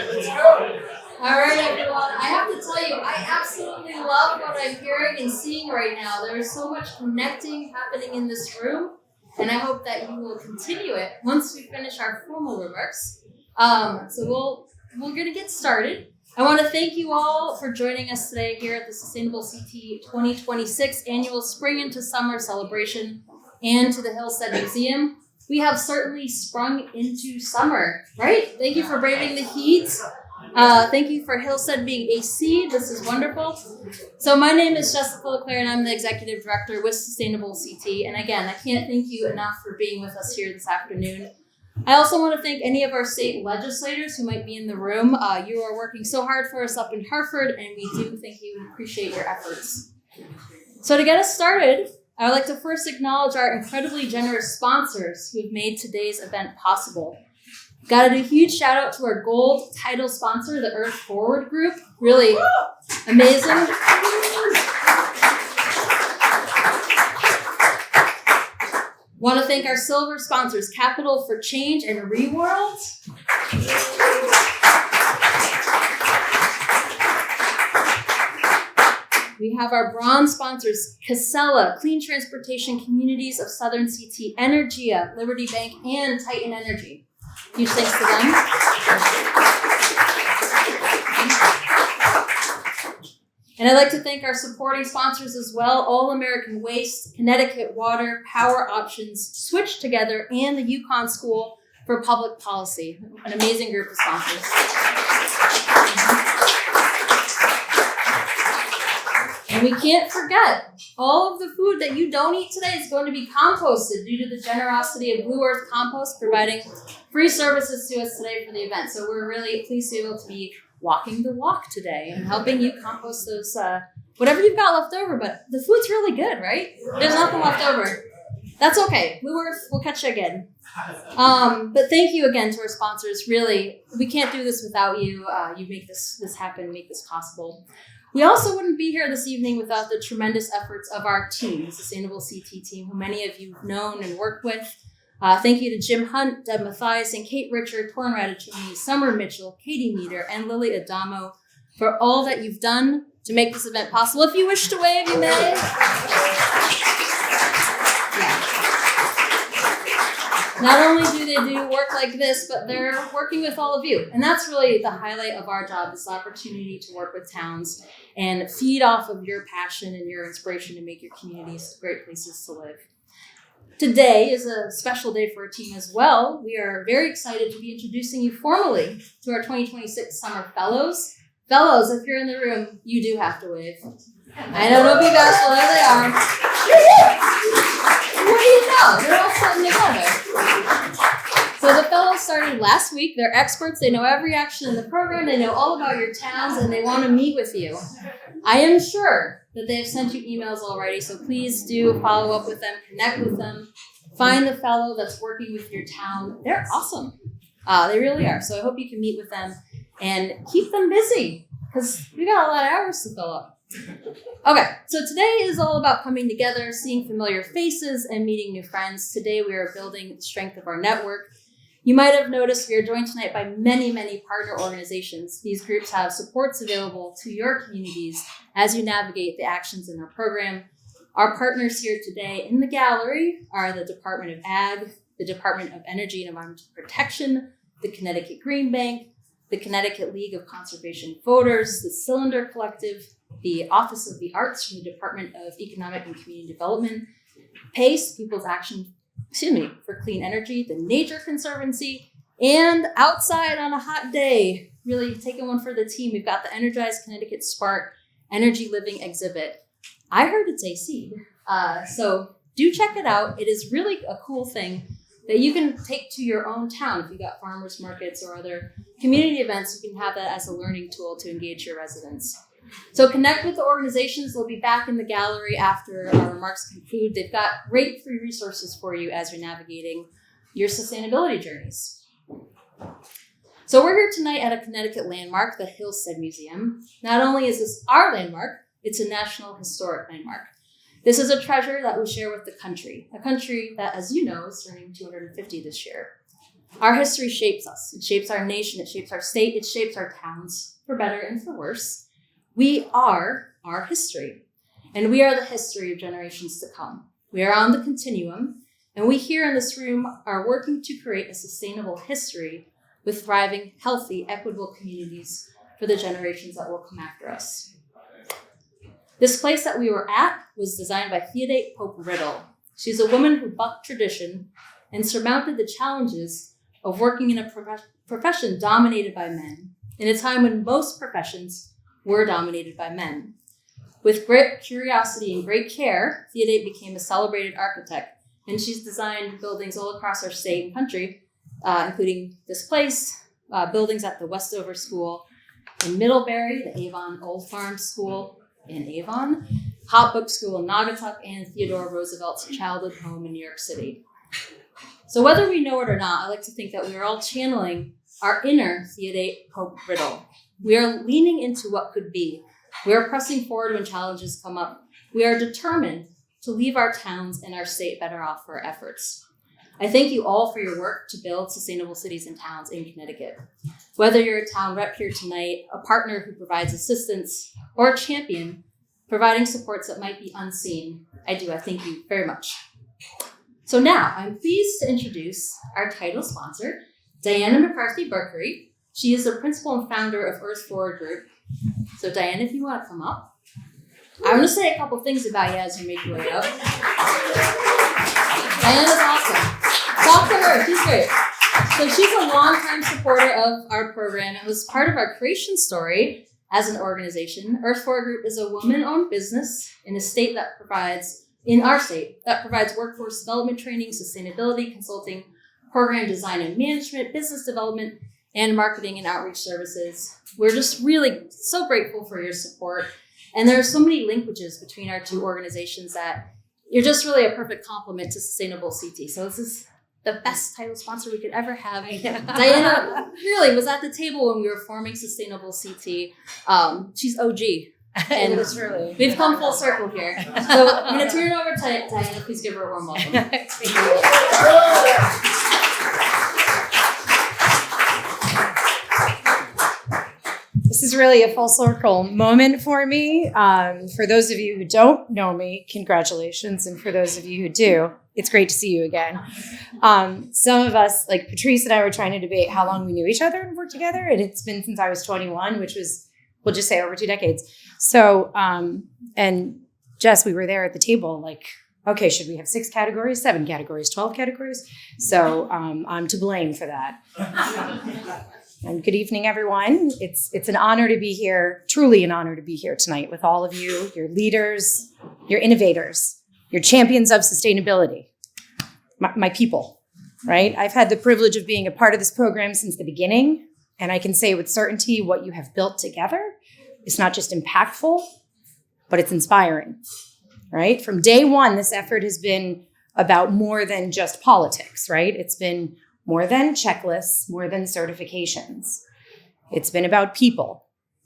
right, let's go. All right, everyone. I have to tell you, I absolutely love what I'm hearing and seeing right now. There is so much connecting happening in this room, and I hope that you will continue it once we finish our formal remarks. So we're going to get started. I want to thank you all for joining us today here at the Sustainable CT 2026 Annual Spring into Summer Celebration and to the Hill-Stead Museum. We have certainly sprung into summer, right? Thank you for braving the heat. Thank you for Hill-Stead being AC. This is wonderful. So my name is Jessica LeClaire, and I'm the Executive Director with Sustainable CT. And again, I can't thank you enough for being with us here this afternoon. I also want to thank any of our state legislators who might be in the room. You are working so hard for us up in Hartford, and we do thank you and appreciate your efforts. So to get us started, I would like to first acknowledge our incredibly generous sponsors who have made today's event possible. Got to do a huge shout out to our gold title sponsor, the Earth Forward Group. Really amazing. Want to thank our silver sponsors, Capital for Change and Reworld. We have our bronze sponsors, Casella, Clean Transportation Communities of Southern CT, Energia, Liberty Bank, and Titan Energy. Huge thanks to them. And I'd like to thank our supporting sponsors as well, All American Waste, Connecticut Water, Power Options, Switch Together, and the UConn School for Public Policy. An amazing group of sponsors. And we can't forget, all of the food that you don't eat today is going to be composted due to the generosity of Blue Earth Compost providing free services to us today for the event. So we're really pleased to be able to be walking the walk today and helping you compost those, whatever you've got left over. But the food's really good, right? There's nothing left over. That's okay. Blue Earth, we'll catch you again. But thank you again to our sponsors. Really, we can't do this without you. You make this happen, make this possible. We also wouldn't be here this evening without the tremendous efforts of our team, the Sustainable CT team, who many of you have known and worked with. Thank you to Jim Hunt, Deb Mathias, and Kate Richard, Torrin Radicini, Summer Mitchell, Katie Meter, and Lily Adamo for all that you've done to make this event possible. If you wish to wave, you may. Yeah. Not only do they do work like this, but they're working with all of you. And that's really the highlight of our job, this opportunity to work with towns and feed off of your passion and your inspiration to make your communities great places to live. Today is a special day for our team as well. We are very excited to be introducing you formally to our 2026 Summer Fellows. Fellows, if you're in the room, you do have to wave. I don't be bashful, there they are. What do you know? They're all sitting together. So the fellows started last week. They're experts. They know every action in the program. They know all about your towns, and they want to meet with you. I am sure that they have sent you emails already, so please do follow up with them, connect with them, find the fellow that's working with your town. They're awesome. They really are. So I hope you can meet with them and keep them busy because we got a lot of hours to fill up. Okay, so today is all about coming together, seeing familiar faces, and meeting new friends. Today we are building the strength of our network. You might have noticed we are joined tonight by many, many partner organizations. These groups have supports available to your communities as you navigate the actions in our program. Our partners here today in the gallery are the Department of Ag, the Department of Energy and Environmental Protection, the Connecticut Green Bank, the Connecticut League of Conservation Voters, the Cylinder Collective, the Office of the Arts from the Department of Economic and Community Development, PACE, People's Action for Clean Energy, the Nature Conservancy, and outside on a hot day, really taking one for the team, we've got the Energized Connecticut Spark Energy Living exhibit. I heard it's AC, so do check it out. It is really a cool thing that you can take to your own town. If you got farmers markets or other community events, you can have that as a learning tool to engage your residents. So connect with the organizations. They'll be back in the gallery after our remarks conclude. They've got great free resources for you as you're navigating your sustainability journeys. So we're here tonight at a Connecticut landmark, the Hill-Stead Museum. Not only is this our landmark, it's a National Historic Landmark. This is a treasure that we share with the country, a country that, as you know, is turning 250 this year. Our history shapes us. It shapes our nation. It shapes our state. It shapes our towns, for better and for worse. We are our history, and we are the history of generations to come. We are on the continuum, and we here in this room are working to create a sustainable history with thriving, healthy, equitable communities for the generations that will come after us. This place that we were at was designed by Theodate Pope Riddle. She's a woman who bucked tradition and surmounted the challenges of working in a profession dominated by men, in a time when most professions were dominated by men. With great curiosity and great care, Theodate became a celebrated architect, and she's designed buildings all across our state and country, including this place, buildings at the Westover School in Middlebury, the Avon Old Farm School in Avon, Hop Book School in Naugatuck, and Theodore Roosevelt's childhood home in New York City. So whether we know it or not, I like to think that we are all channeling our inner Theodate Pope Riddle. We are leaning into what could be. We are pressing forward when challenges come up. We are determined to leave our towns and our state better off for our efforts. I thank you all for your work to build sustainable cities and towns in Connecticut. Whether you're a town rep here tonight, a partner who provides assistance, or a champion providing supports that might be unseen, I thank you very much. So now I'm pleased to introduce our title sponsor, Diana McCarthy-Burkery. She is the principal and founder of Earth Forward Group. So Diana, if you want to come up. I want to say a couple things about you as you make your way up. Diana's awesome. Talk to her, she's great. So she's a longtime supporter of our program and was part of our creation story as an organization. Earth Forward Group is a woman-owned business in our state that provides workforce development training, sustainability, consulting, program design and management, business development, and marketing and outreach services. We're just really so grateful for your support. And there are so many linkages between our two organizations that you're just really a perfect complement to Sustainable CT. So this is the best title sponsor we could ever have. Diana really was at the table when we were forming Sustainable CT. She's OG. And literally, we've come full circle here. So I'm going to turn it over to Diana. Please give her a warm welcome. Thank you. This is really a full circle moment for me. For those of you who don't know me, congratulations. And for those of you who do, it's great to see you again. Some of us, like Patrice and I, were trying to debate how long we knew each other and worked together. And it's been since I was 21, which was, we'll just say, over 2 decades. So, and Jess, we were there at the table like, okay, should we have 6 categories, 7 categories, 12 categories? So I'm to blame for that. And good evening, everyone. It's an honor to be here, truly an honor to be here tonight with all of you, your leaders, your innovators, your champions of sustainability, my people, right? I've had the privilege of being a part of this program since the beginning, and I can say with certainty what you have built together is not just impactful, but it's inspiring, right? From day one, this effort has been about more than just politics, right? It's been more than checklists, more than certifications. It's been about people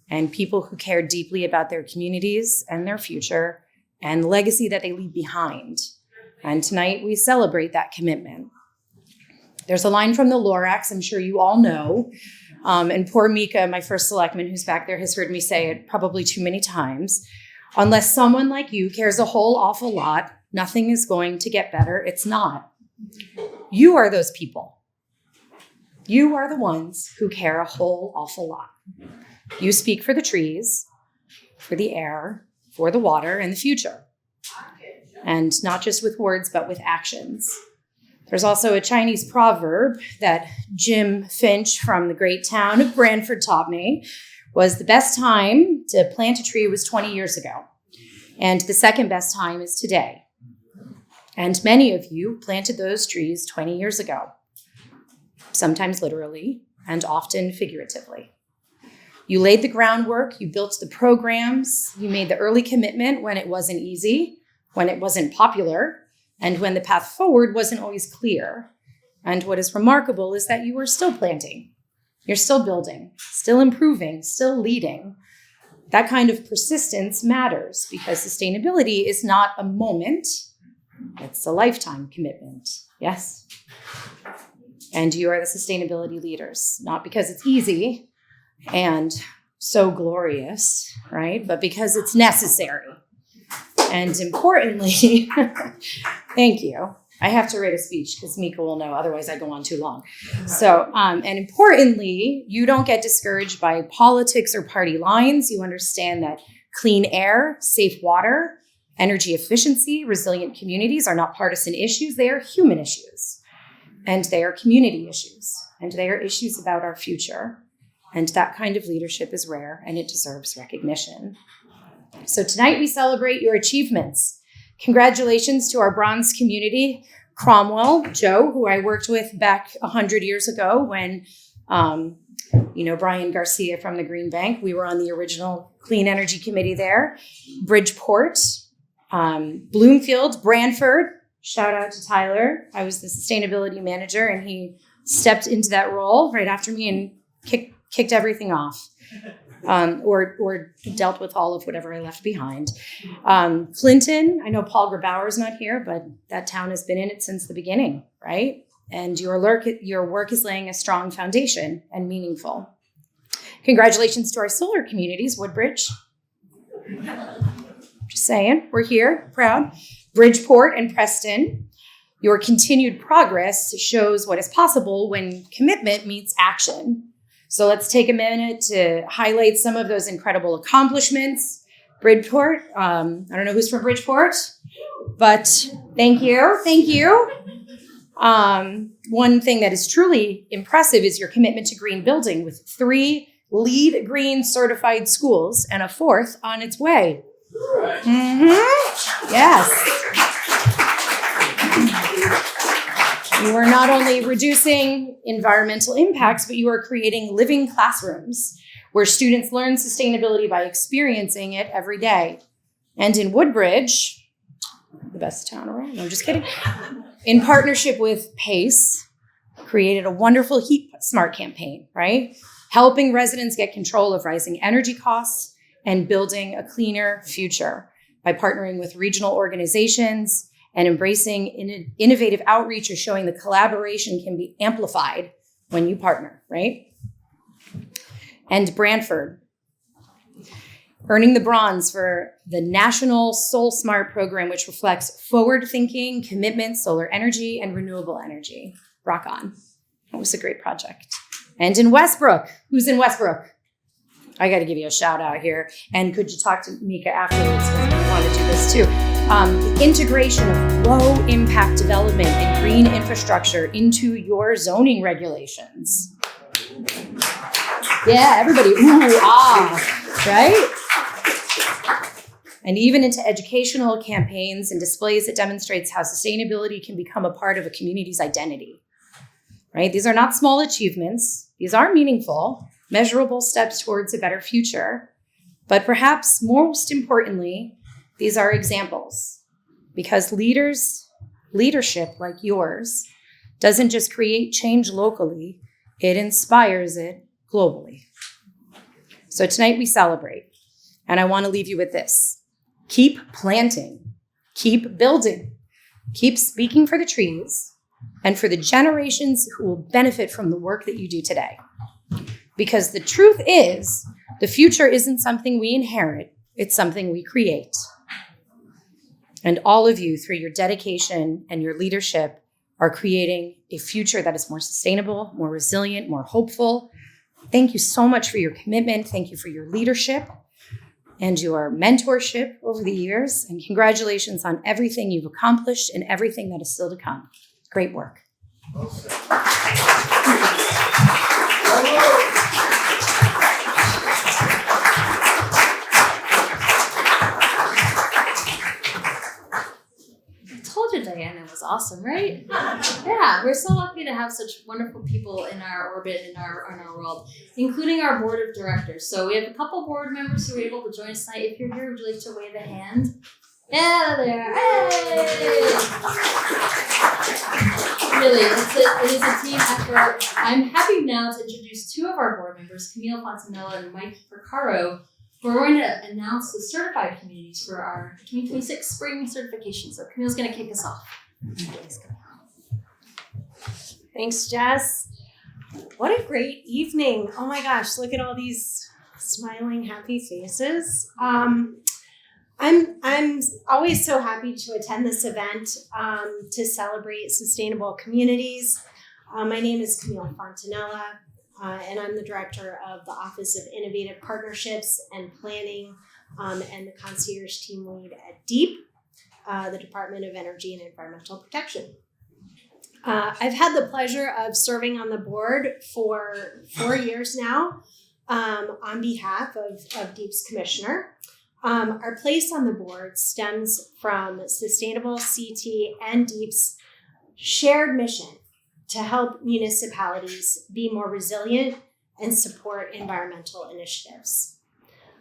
and people who care deeply about their communities and their future and the legacy that they leave behind. And tonight we celebrate that commitment. There's a line from the Lorax, I'm sure you all know. And poor Mika, my first selectman who's back there, has heard me say it probably too many times. Unless someone like you cares a whole awful lot, nothing is going to get better. It's not. You are those people. You are the ones who care a whole awful lot. You speak for the trees, for the air, for the water, and the future. And not just with words, but with actions. There's also a Chinese proverb that Jim Finch from the great town of Branford taught me was the best time to plant a tree was 20 years ago. And the second best time is today. And many of you planted those trees 20 years ago. Sometimes literally, and often figuratively. You laid the groundwork, you built the programs, you made the early commitment when it wasn't easy, when it wasn't popular, and when the path forward wasn't always clear. And what is remarkable is that you are still planting. You're still building, still improving, still leading. That kind of persistence matters because sustainability is not a moment, it's a lifetime commitment. Yes? And you are the sustainability leaders, not because it's easy and so glorious, right? But because it's necessary. And importantly, thank you. I have to write a speech because Mika will know, otherwise I go on too long. So, and importantly, you don't get discouraged by politics or party lines. You understand that clean air, safe water, energy efficiency, resilient communities are not partisan issues. They are human issues. And they are community issues. And they are issues about our future. And that kind of leadership is rare and it deserves recognition. So tonight we celebrate your achievements. Congratulations to our bronze community, Cromwell, Joe, who I worked with back 100 years ago when, Brian Garcia from the Green Bank, we were on the original Clean Energy Committee there. Bridgeport, Bloomfield, Branford, shout out to Tyler. I was the sustainability manager and he stepped into that role right after me and kicked everything off. Or dealt with all of whatever I left behind. Clinton, I know Paul Grabauer's not here, but that town has been in it since the beginning, right? And your work is laying a strong foundation and meaningful. Congratulations to our solar communities, Woodbridge. Just saying, we're here, proud. Bridgeport and Preston. Your continued progress shows what is possible when commitment meets action. So let's take a minute to highlight some of those incredible accomplishments. Bridgeport, I don't know who's from Bridgeport, but thank you. One thing that is truly impressive is your commitment to green building with 3 LEED Green certified schools and a 4th on its way. Mm-hmm. Yes. You are not only reducing environmental impacts, but you are creating living classrooms where students learn sustainability by experiencing it every day. And in Woodbridge, the best town around, no, I'm just kidding, in partnership with PACE, created a wonderful Heat Smart campaign, right? Helping residents get control of rising energy costs and building a cleaner future by partnering with regional organizations and embracing innovative outreach or showing the collaboration can be amplified when you partner, right? And Branford, earning the bronze for the National Soul Smart program, which reflects forward-thinking commitment, solar energy, and renewable energy. Rock on. That was a great project. And in Westbrook, who's in Westbrook? I got to give you a shout out here. And could you talk to Mika afterwards because we want to do this too. The integration of low impact development and green infrastructure into your zoning regulations. Yeah, everybody, ooh, ah, right? And even into educational campaigns and displays that demonstrates how sustainability can become a part of a community's identity, right? These are not small achievements. These are meaningful, measurable steps towards a better future. But perhaps most importantly, these are examples because leadership like yours doesn't just create change locally, it inspires it globally. So tonight we celebrate, and I want to leave you with this. Keep planting, keep building, keep speaking for the trees and for the generations who will benefit from the work that you do today. Because the truth is, the future isn't something we inherit, it's something we create. And all of you, through your dedication and your leadership, are creating a future that is more sustainable, more resilient, more hopeful. Thank you so much for your commitment. Thank you for your leadership and your mentorship over the years. And congratulations on everything you've accomplished and everything that is still to come. Great work. Diana was awesome, right? Yeah, we're so lucky to have such wonderful people in our orbit, in our world, including our board of directors. So we have a couple board members who are able to join us tonight. If you're here, would you like to wave a hand? Yeah, there. Hey! Really, it is a team effort. I'm happy now to introduce 2 of our board members, Camille Fontanella and Mike Porcaro. We're going to announce the certified communities for our 2026 spring certification. So Camille's going to kick us off. Thanks, Jess. What a great evening. Oh my gosh, look at all these smiling, happy faces. I'm always so happy to attend this event to celebrate sustainable communities. My name is Camille Fontanella, and I'm the director of the Office of Innovative Partnerships and Planning and the concierge team lead at DEEP, the Department of Energy and Environmental Protection. I've had the pleasure of serving on the board for 4 years now on behalf of DEEP's commissioner. Our place on the board stems from Sustainable CT and DEEP's shared mission to help municipalities be more resilient and support environmental initiatives.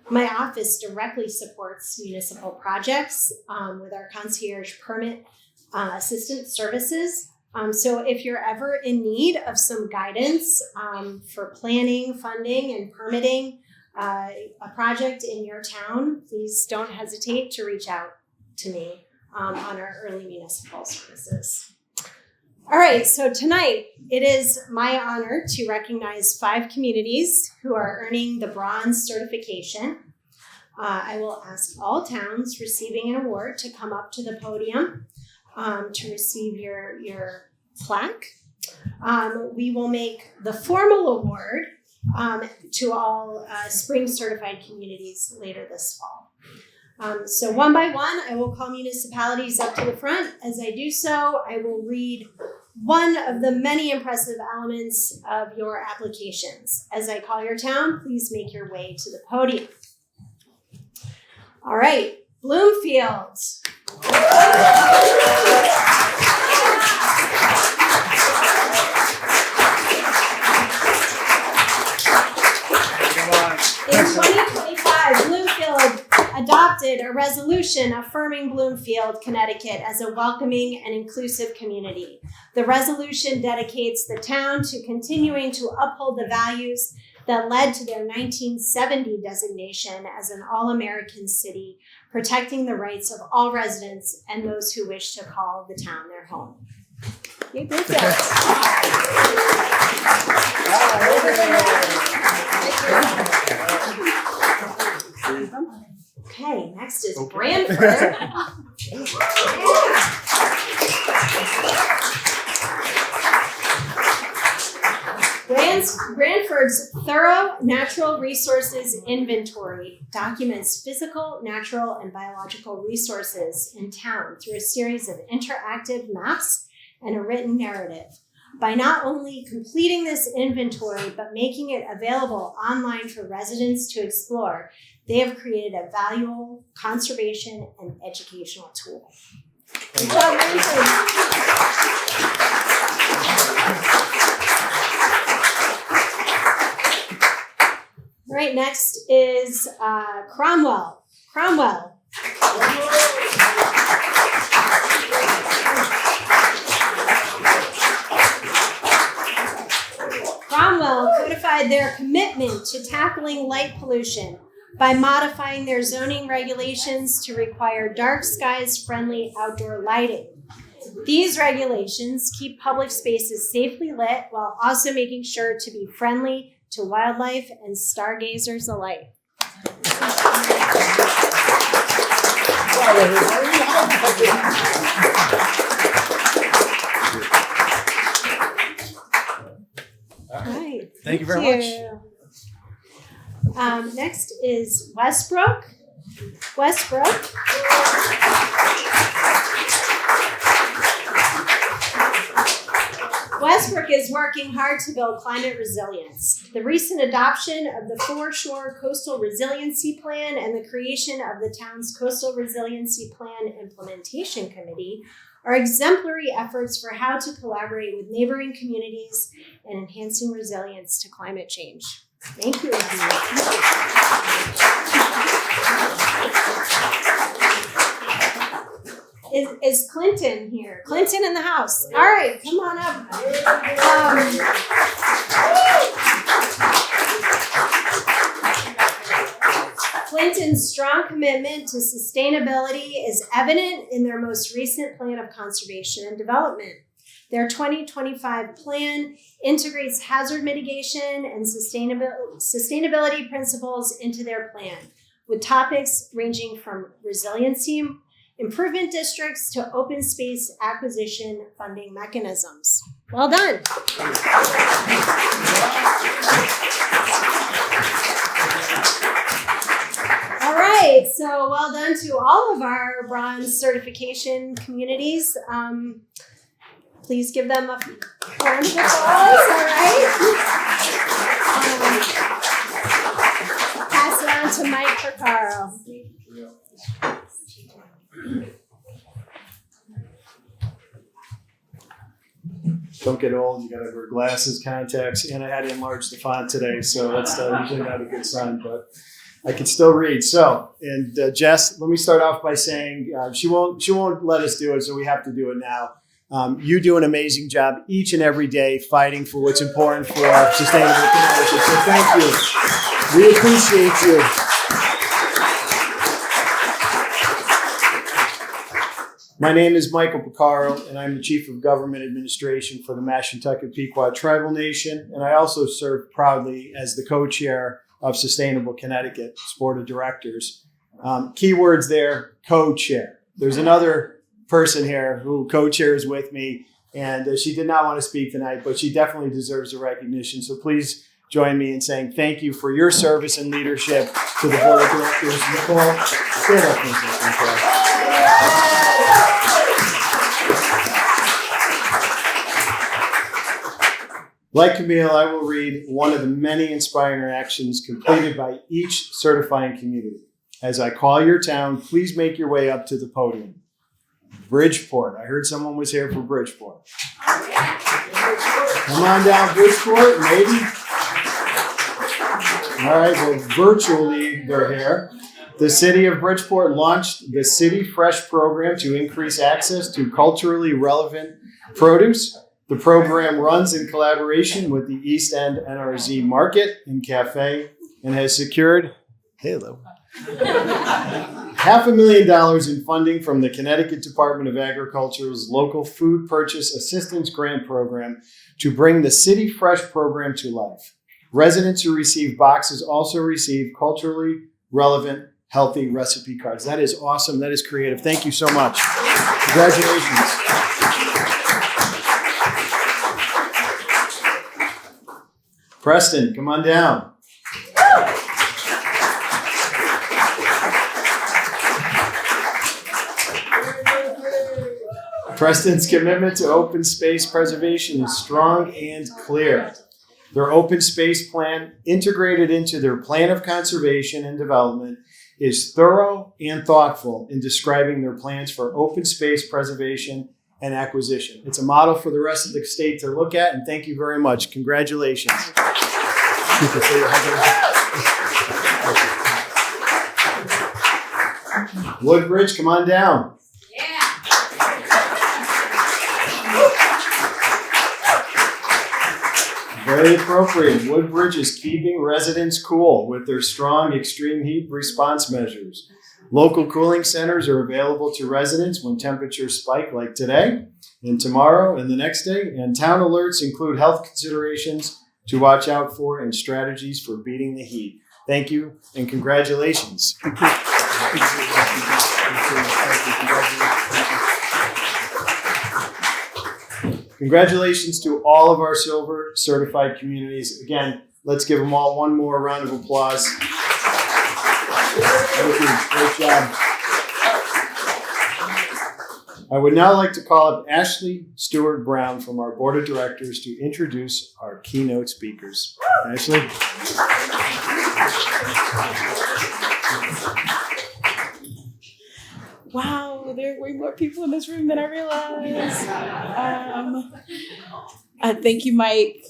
My office directly supports municipal projects with our concierge permit assistance services. So if you're ever in need of some guidance for planning, funding, and permitting a project in your town, please don't hesitate to reach out to me on our early municipal services. All right, so tonight it is my honor to recognize 5 communities who are earning the bronze certification. I will ask all towns receiving an award to come up to the podium to receive your plaque. We will make the formal award to all spring certified communities later this fall. So one by one, I will call municipalities up to the front. As I do so, I will read one of the many impressive elements of your applications. As I call your town, please make your way to the podium. All right, Bloomfield. In 2025, Bloomfield adopted a resolution affirming Bloomfield, Connecticut as a welcoming and inclusive community. The resolution dedicates the town to continuing to uphold the values that led to their 1970 designation as an all-American city, protecting the rights of all residents and those who wish to call the town their home. Yay, Bloomfield. Okay, next is Branford. Branford's thorough natural resources inventory documents physical, natural, and biological resources in town through a series of interactive maps and a written narrative. By not only completing this inventory, but making it available online for residents to explore, they have created a valuable conservation and educational tool. Good job, All right, next is Cromwell. Cromwell codified their commitment to tackling light pollution by modifying their zoning regulations to require dark skies-friendly outdoor lighting. These regulations keep public spaces safely lit while also making sure to be friendly to wildlife and stargazers alike. All right. Thank you very much. Next is Westbrook. Westbrook is working hard to build climate resilience. The recent adoption of the Foreshore Coastal Resiliency Plan and the creation of the town's Coastal Resiliency Plan Implementation Committee are exemplary efforts for how to collaborate with neighboring communities and enhancing resilience to climate change. Thank you. Is Clinton here? Clinton in the house. All right, come on up. Clinton's strong commitment to sustainability is evident in their most recent plan of conservation and development. Their 2025 plan integrates hazard mitigation and sustainability principles into their plan, with topics ranging from resiliency improvement districts to open space acquisition funding mechanisms. Well done. All right, so well done to all of our bronze certification communities. Please give them a round of applause, all right? Pass it on to Mike Porcaro. Don't get old, you gotta wear glasses, contacts, and I had to enlarge the font today, so that's usually not a good sign, but I can still read. So, and Jess, let me start off by saying she won't let us do it, so we have to do it now. You do an amazing job each and every day fighting for what's important for our sustainable Connecticut. So thank you. We appreciate you. My name is Michael Porcaro, and I'm the Chief of Government Administration for the Mashantucket Pequot Tribal Nation, and I also serve proudly as the co-chair of Sustainable Connecticut's Board of Directors. Keywords there, co-chair. There's another person here who co-chairs with me, and she did not want to speak tonight, but she definitely deserves the recognition. So please join me in saying thank you for your service and leadership to the Board of Directors. Nicole, stand up for a second. Like Camille, I will read one of the many inspiring actions completed by each certifying community. As I call your town, please make your way up to the podium. Bridgeport. I heard someone was here for Bridgeport. Come on down, Bridgeport, maybe. All right, well, virtually they're here. The city of Bridgeport launched the City Fresh program to increase access to culturally relevant produce. The program runs in collaboration with the East End NRZ Market and Cafe and has secured $500,000 in funding from the Connecticut Department of Agriculture's local food purchase assistance grant program to bring the City Fresh program to life. Residents who receive boxes also receive culturally relevant, healthy recipe cards. That is awesome. That is creative. Thank you so much. Congratulations. Preston, come on down. Preston's commitment to open space preservation is strong and clear. Their open space plan, integrated into their plan of conservation and development, is thorough and thoughtful in describing their plans for open space preservation and acquisition. It's a model for the rest of the state to look at, and thank you very much. Congratulations. Woodbridge, come on down. Very appropriate. Woodbridge is keeping residents cool with their strong extreme heat response measures. Local cooling centers are available to residents when temperatures spike like today and tomorrow and the next day. And town alerts include health considerations to watch out for and strategies for beating the heat. Thank you and congratulations. Congratulations to all of our silver certified communities. Again, let's give them all one more round of applause. Thank you. Great job. I would now like to call up Ashley Stewart Brown from our Board of Directors to introduce our keynote speakers. Ashley? Wow, there are way more people in this room than I realized. Thank you, Mike.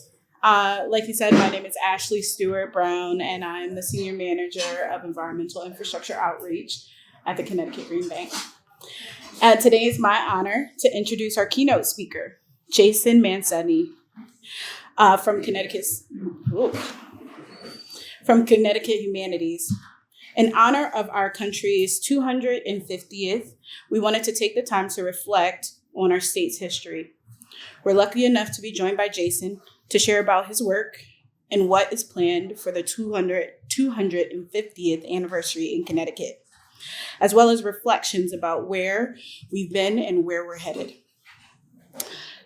Like you said, my name is Ashley Stewart Brown, and I'm the Senior Manager of Environmental Infrastructure Outreach at the Connecticut Green Bank. Today is my honor to introduce our keynote speaker, Jason Mancini, from Connecticut Humanities. In honor of our country's 250th, we wanted to take the time to reflect on our state's history. We're lucky enough to be joined by Jason to share about his work and what is planned for the 250th anniversary in Connecticut, as well as reflections about where we've been and where we're headed.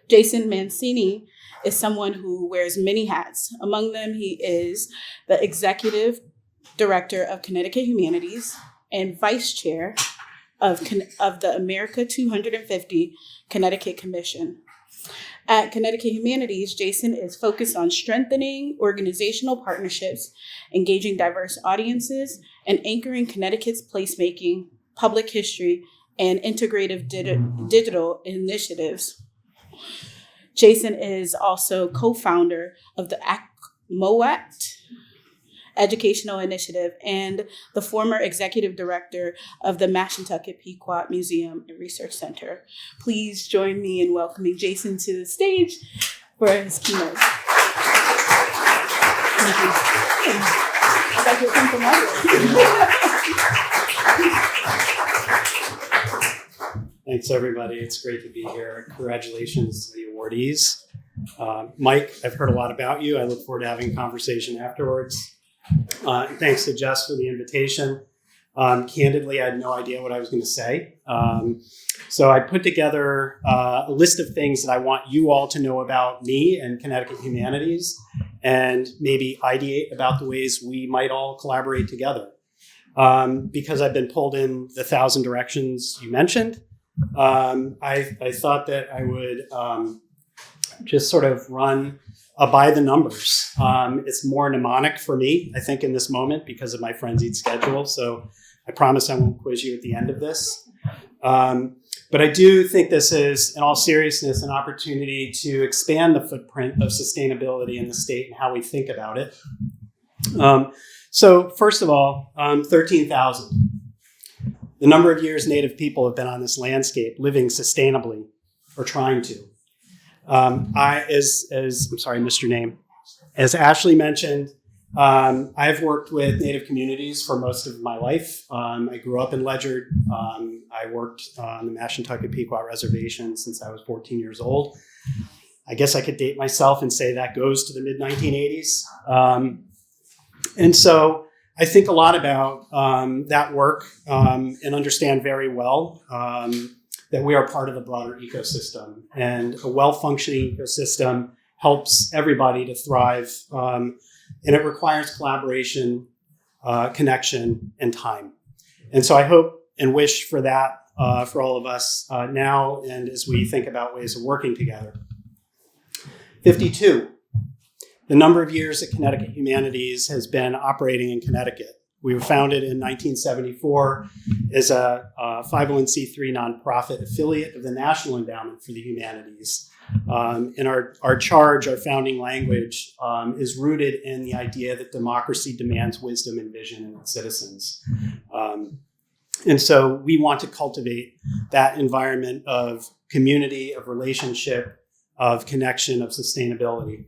Jason Mancini is someone who wears many hats. Among them, he is the Executive Director of Connecticut Humanities and Vice Chair of the America 250 Connecticut Commission. At Connecticut Humanities, Jason is focused on strengthening organizational partnerships, engaging diverse audiences, and anchoring Connecticut's placemaking, public history, and integrative digital initiatives. Jason is also co-founder of the commemorate educational initiative and the former executive director of the Mancini Pequot Museum and Research Center. Please join me in welcoming Jason to the stage for his keynote. Thank you. I thought you were coming from Margaret. Thanks, everybody. It's great to be here. Congratulations to the awardees. Mike, I've heard a lot about you. I look forward to having a conversation afterwards. Thanks to Jess for the invitation. Candidly, I had no idea what I was going to say. So I put together a list of things that I want you all to know about me and Connecticut Humanities, and maybe ideate about the ways we might all collaborate together. Because I've been pulled in the 1,000 directions you mentioned, I thought that I would just sort of run by the numbers. It's more mnemonic for me, I think, in this moment because of my frenzied schedule. So I promise I won't quiz you at the end of this. But I do think this is, in all seriousness, an opportunity to expand the footprint of sustainability in the state and how we think about it. So first of all, 13,000. The number of years Native people have been on this landscape living sustainably or trying to. Mr. Name, as Ashley mentioned, I've worked with Native communities for most of my life. I grew up in Ledyard. I worked on the Mancini Pequot Reservation since I was 14 years old. I guess I could date myself and say that goes to the mid-1980s. And so I think a lot about that work and understand very well that we are part of a broader ecosystem, and a well-functioning ecosystem helps everybody to thrive, and it requires collaboration, connection, and time. And so I hope and wish for that for all of us now and as we think about ways of working together. 52, the number of years that Connecticut Humanities has been operating in Connecticut. We were founded in 1974 as a 501c3 nonprofit affiliate of the National Endowment for the Humanities. And our charge, our founding language, is rooted in the idea that democracy demands wisdom and vision in its citizens. And so we want to cultivate that environment of community, of relationship, of connection, of sustainability.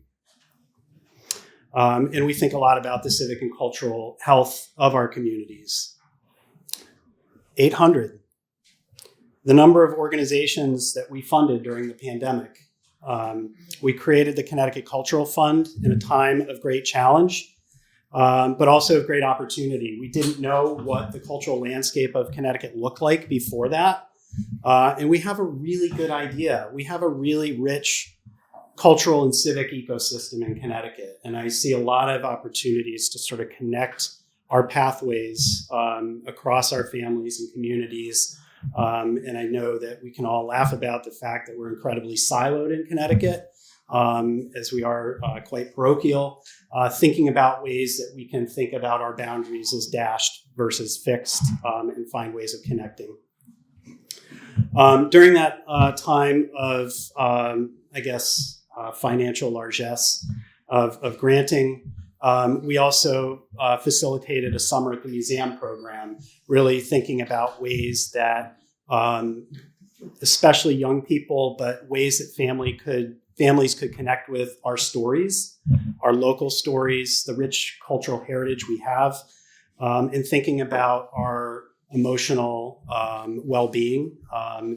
And we think a lot about the civic and cultural health of our communities. 800, the number of organizations that we funded during the pandemic. We created the Connecticut Cultural Fund in a time of great challenge, but also of great opportunity. We didn't know what the cultural landscape of Connecticut looked like before that. And we have a really good idea. We have a really rich cultural and civic ecosystem in Connecticut. And I see a lot of opportunities to sort of connect our pathways across our families and communities. And I know that we can all laugh about the fact that we're incredibly siloed in Connecticut, as we are quite parochial, thinking about ways that we can think about our boundaries as dashed versus fixed, and find ways of connecting. During that time of, financial largesse of granting, we also facilitated a summer at the museum program, really thinking about ways that, especially young people, but ways that families could connect with our stories, our local stories, the rich cultural heritage we have, and thinking about our emotional well-being,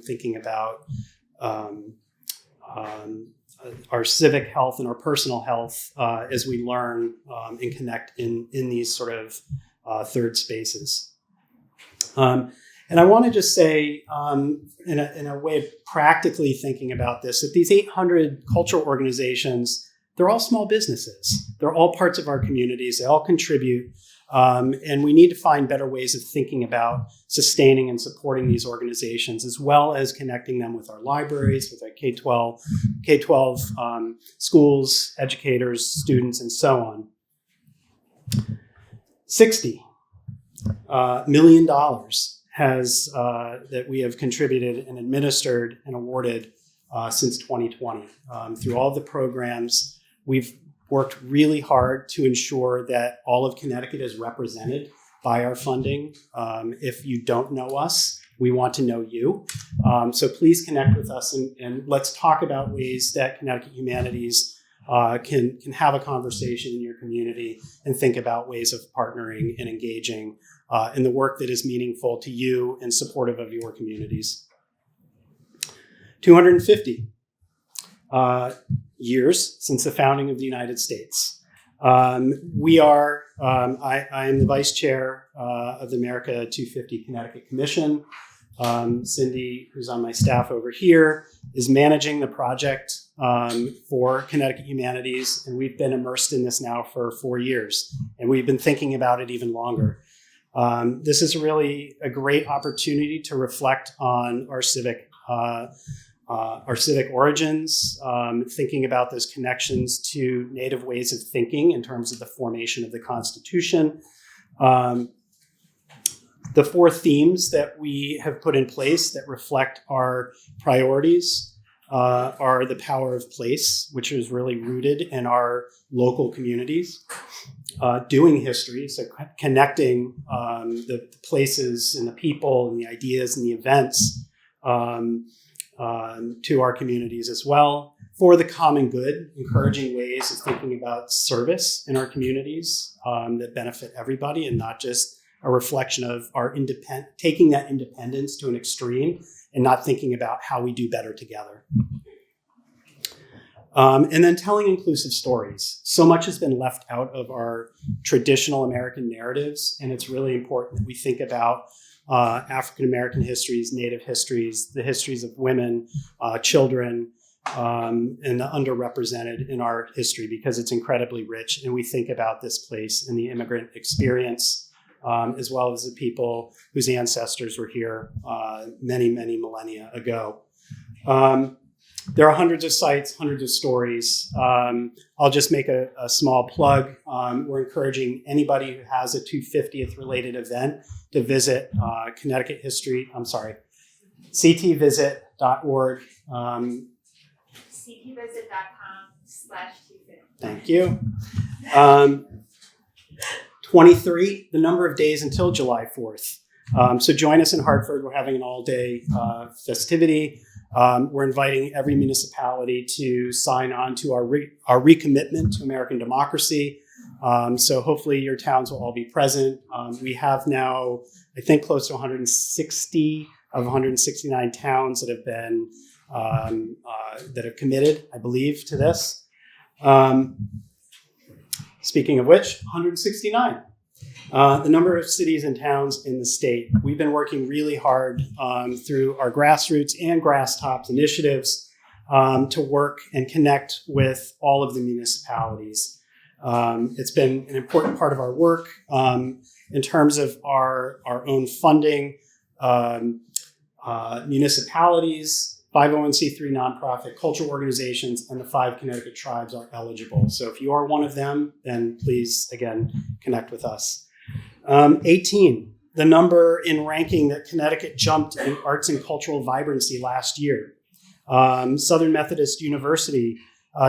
thinking about our civic health and our personal health as we learn and connect in these sort of third spaces. And I want to just say, in a way of practically thinking about this, that these 800 cultural organizations, they're all small businesses. They're all parts of our communities. They all contribute. And we need to find better ways of thinking about sustaining and supporting these organizations, as well as connecting them with our libraries, with our K-12 schools, educators, students, and so on. $60 million has that we have contributed and administered and awarded since 2020. Through all the programs, we've worked really hard to ensure that all of Connecticut is represented by our funding. If you don't know us, we want to know you. So please connect with us and let's talk about ways that Connecticut Humanities can have a conversation in your community and think about ways of partnering and engaging in the work that is meaningful to you and supportive of your communities. 250 years since the founding of the United States. I am the vice chair of the America 250 Connecticut Commission. Cindy, who's on my staff over here, is managing the project for Connecticut Humanities, and we've been immersed in this now for 4 years, and we've been thinking about it even longer. This is really a great opportunity to reflect on our civic origins, thinking about those connections to Native ways of thinking in terms of the formation of the Constitution. The 4 themes that we have put in place that reflect our priorities are the power of place, which is really rooted in our local communities. Doing history, so connecting the places and the people and the ideas and the events to our communities as well. For the common good, encouraging ways of thinking about service in our communities that benefit everybody and not just a reflection of our taking that independence to an extreme and not thinking about how we do better together. And then telling inclusive stories. So much has been left out of our traditional American narratives, and it's really important that we think about African American histories, Native histories, the histories of women, children, and the underrepresented in our history, because it's incredibly rich. And we think about this place and the immigrant experience, as well as the people whose ancestors were here many, many millennia ago. There are hundreds of sites, hundreds of stories. I'll just make a small plug. We're encouraging anybody who has a 250th related event to visit ctvisit.org. ctvisit.com/250. Thank you. 23, the number of days until July 4th. So join us in Hartford. We're having an all-day festivity. We're inviting every municipality to sign on to our recommitment to American democracy. So hopefully your towns will all be present. We have now, I think, close to 160 of 169 towns that have been that have committed, I believe, to this. Speaking of which, 169. The number of cities and towns in the state. We've been working really hard through our grassroots and grass tops initiatives to work and connect with all of the municipalities. It's been an important part of our work in terms of our own funding. Municipalities, 501c3 nonprofit, cultural organizations, and the 5 Connecticut tribes are eligible. So if you are one of them, then please, again, connect with us. 18, the number in ranking that Connecticut jumped in arts and cultural vibrancy last year. Southern Methodist University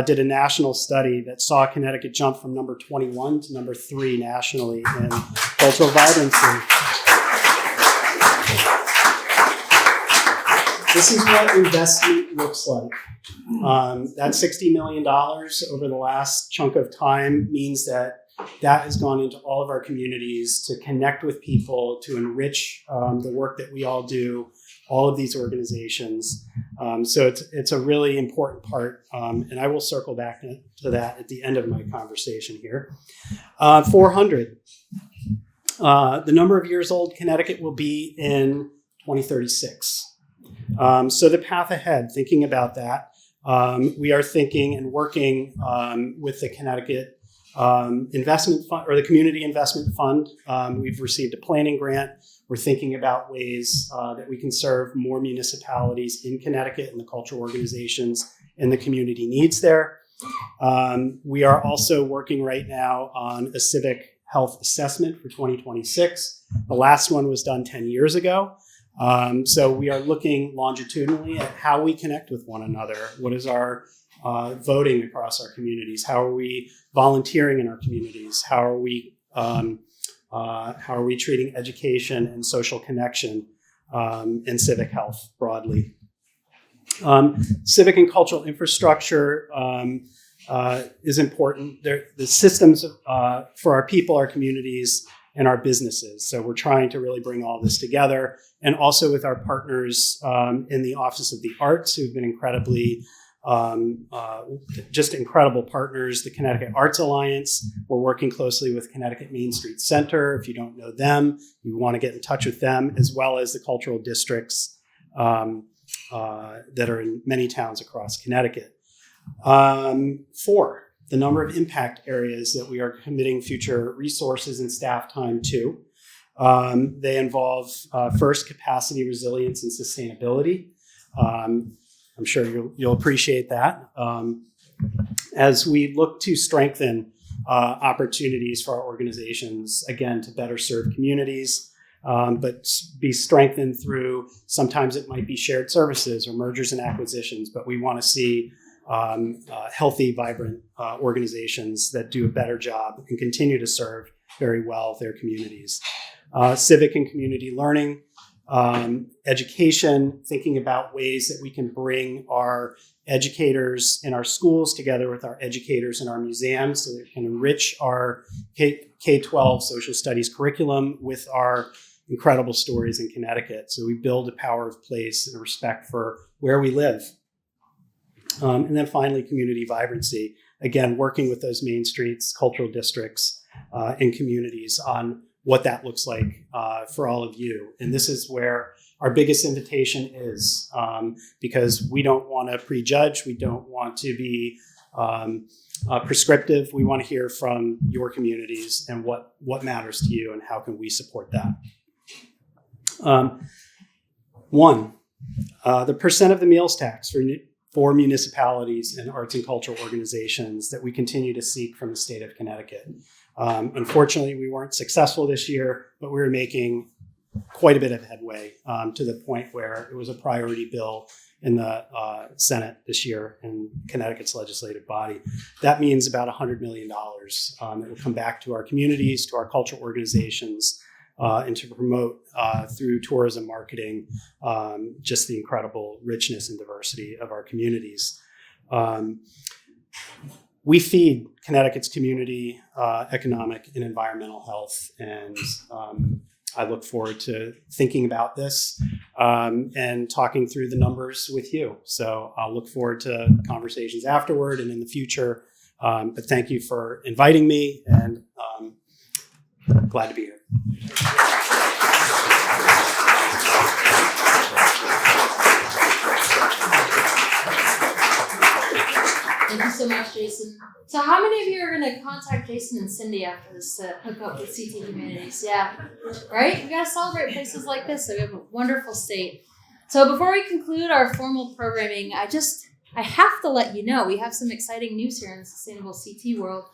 did a national study that saw Connecticut jump from number 21 to number 3 nationally in cultural vibrancy. This is what investment looks like. That $60 million over the last chunk of time means that has gone into all of our communities to connect with people, to enrich the work that we all do, all of these organizations. So it's a really important part, and I will circle back to that at the end of my conversation here. 400. The number of years old Connecticut will be in 2036. So the path ahead, thinking about that, we are thinking and working with the Connecticut Investment Fund, or the Community Investment Fund. We've received a planning grant. We're thinking about ways that we can serve more municipalities in Connecticut and the cultural organizations and the community needs there. We are also working right now on a civic health assessment for 2026. The last one was done 10 years ago. So we are looking longitudinally at how we connect with one another. What is our voting across our communities? How are we volunteering in our communities? How are we treating education and social connection and civic health broadly? Civic and cultural infrastructure is important. The systems for our people, our communities, and our businesses. So we're trying to really bring all this together, and also with our partners in the Office of the Arts, who've been incredibly just incredible partners. The Connecticut Arts Alliance, we're working closely with Connecticut Main Street Center. If you don't know them, you want to get in touch with them, as well as the cultural districts that are in many towns across Connecticut. 4, the number of impact areas that we are committing future resources and staff time to. They involve, first, capacity, resilience, and sustainability. I'm sure you'll appreciate that. As we look to strengthen opportunities for our organizations, again, to better serve communities, but be strengthened through, sometimes it might be shared services or mergers and acquisitions, but we want to see healthy, vibrant organizations that do a better job and continue to serve very well their communities. Civic and community learning, education, thinking about ways that we can bring our educators in our schools together with our educators in our museums so that we can enrich our K-12 social studies curriculum with our incredible stories in Connecticut. So we build a power of place and a respect for where we live. And then finally, community vibrancy. Again, working with those main streets, cultural districts, and communities on what that looks like for all of you. And this is where our biggest invitation is, because we don't want to prejudge. We don't want to be prescriptive. We want to hear from your communities and what matters to you and how can we support that. 1, the percent of the meals tax for municipalities and arts and cultural organizations that we continue to seek from the state of Connecticut. Unfortunately, we weren't successful this year, but we were making quite a bit of headway to the point where it was a priority bill in the Senate this year in Connecticut's legislative body. That means about $100 million that will come back to our communities, to our cultural organizations, and to promote through tourism marketing just the incredible richness and diversity of our communities. We feed Connecticut's community, economic and environmental health, and I look forward to thinking about this and talking through the numbers with you. So I'll look forward to conversations afterward and in the future. But thank you for inviting me, and glad to be here. Thank you so much, Jason. So how many of you are going to contact Jason and Cindy after this to hook up with CT Humanities? Yeah, right? We got to celebrate places like this. So we have a wonderful state. So before we conclude our formal programming, I have to let you know we have some exciting news here in the sustainable CT world.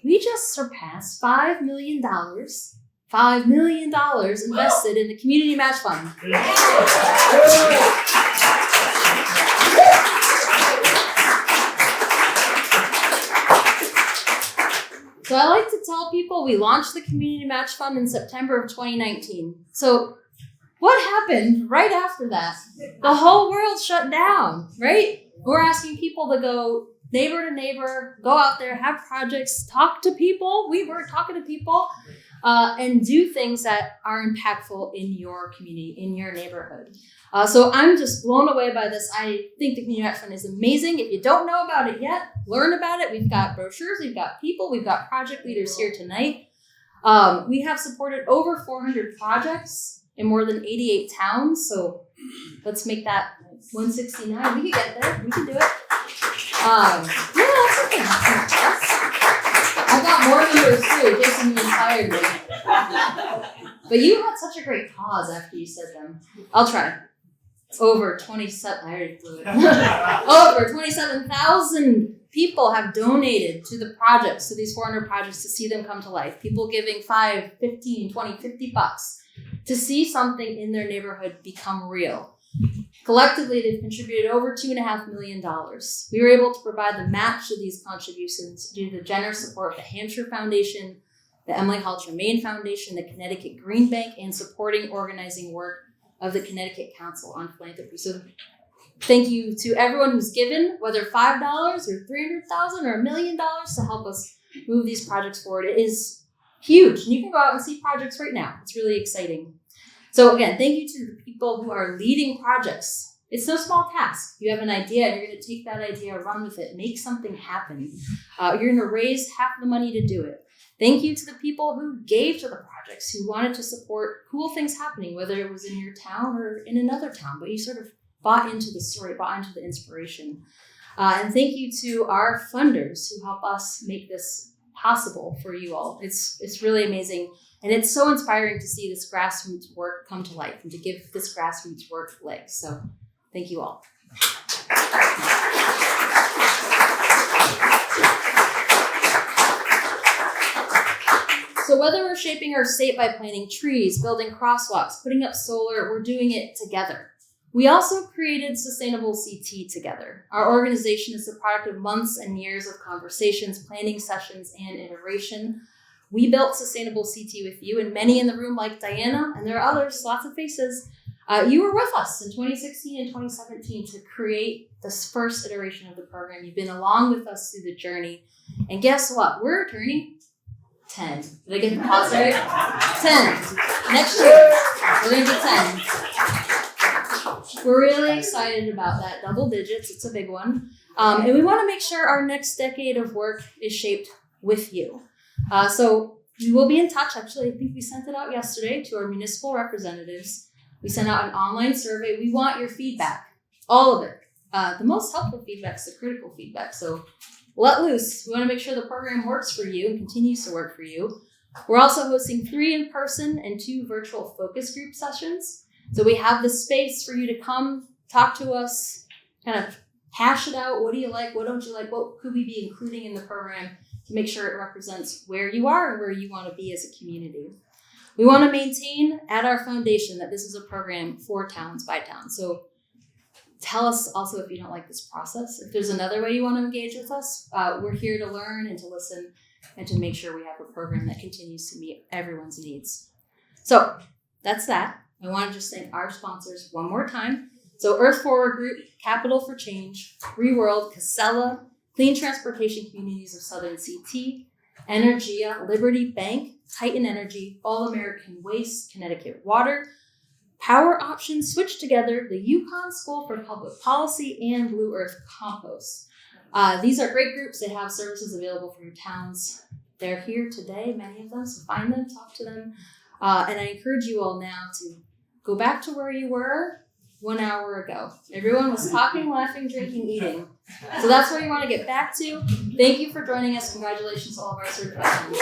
We just surpassed $5 million. $5 million invested in the Community Match Fund. So I like to tell people we launched the Community Match Fund in September of 2019. So what happened right after that? The whole world shut down, right? We're asking people to go neighbor to neighbor, go out there, have projects, talk to people. We were talking to people. and do things that are impactful in your community, in your neighborhood. So I'm just blown away by this. I think the Community Action Fund is amazing. If you don't know about it yet, learn about it. We've got brochures, we've got people, we've got project leaders here tonight. We have supported over 400 projects in more than 88 towns. So let's make that 169. We can get there. We can do it. Yeah, that's okay. I got more numbers too, just in the entire day. But you had such a great pause after you said them. I'll try. Over 27. I already blew it. Over 27,000 people have donated to the projects, to these 400 projects, to see them come to life. People giving $5, $15, $20, $50 to see something in their neighborhood become real. Collectively, they've contributed over $2.5 million. We were able to provide the match to these contributions due to the generous support of the Hampshire Foundation, the Emily Hall Tremaine Foundation, the Connecticut Green Bank, and supporting organizing work of the Connecticut Council on Philanthropy. So thank you to everyone who's given, whether $5 or $300,000 or $1 million, to help us move these projects forward. It is huge, and you can go out and see projects right now. It's really exciting. So again, thank you to the people who are leading projects. It's no small task. You have an idea, and you're going to take that idea, run with it, make something happen. You're going to raise half the money to do it. Thank you to the people who gave to the projects, who wanted to support cool things happening, whether it was in your town or in another town, but you sort of bought into the story, bought into the inspiration. And thank you to our funders who help us make this possible for you all. It's really amazing. And it's so inspiring to see this grassroots work come to life and to give this grassroots work legs. So thank you all. So whether we're shaping our state by planting trees, building crosswalks, putting up solar, we're doing it together. We also created Sustainable CT together. Our organization is the product of months and years of conversations, planning sessions, and iteration. We built Sustainable CT with you, and many in the room, like Diana, and there are others, lots of faces, you were with us in 2016 and 2017 to create this first iteration of the program. You've been along with us through the journey. And guess what? We're turning 10. Did I get the pause right? 10. Next year, we're going to be 10. We're really excited about that. Double digits. It's a big one. And we want to make sure our next decade of work is shaped with you. So we will be in touch. Actually, I think we sent it out yesterday to our municipal representatives. We sent out an online survey. We want your feedback, all of it. The most helpful feedback is the critical feedback. So let loose. We want to make sure the program works for you and continues to work for you. We're also hosting 3 in-person and 2 virtual focus group sessions. So we have the space for you to come, talk to us, kind of hash it out. What do you like? What don't you like? What could we be including in the program to make sure it represents where you are and where you want to be as a community? We want to maintain at our foundation that this is a program for towns by towns. So tell us also if you don't like this process. If there's another way you want to engage with us, we're here to learn and to listen and to make sure we have a program that continues to meet everyone's needs. So that's that. I want to just thank our sponsors one more time. So Earth Forward Group, Capital for Change, Reworld, Casella, Clean Transportation Communities of Southern CT, Energia, Liberty Bank, Titan Energy, All American Waste, Connecticut Water, Power Options, Switch Together, the Yukon School for Public Policy, and Blue Earth Compost. These are great groups. They have services available for your towns. They're here today, many of them, so find them, talk to them. And I encourage you all now to go back to where you were 1 hour ago. Everyone was talking, laughing, drinking, eating. So that's where you want to get back to. Thank you for joining us. Congratulations to all of our certified members.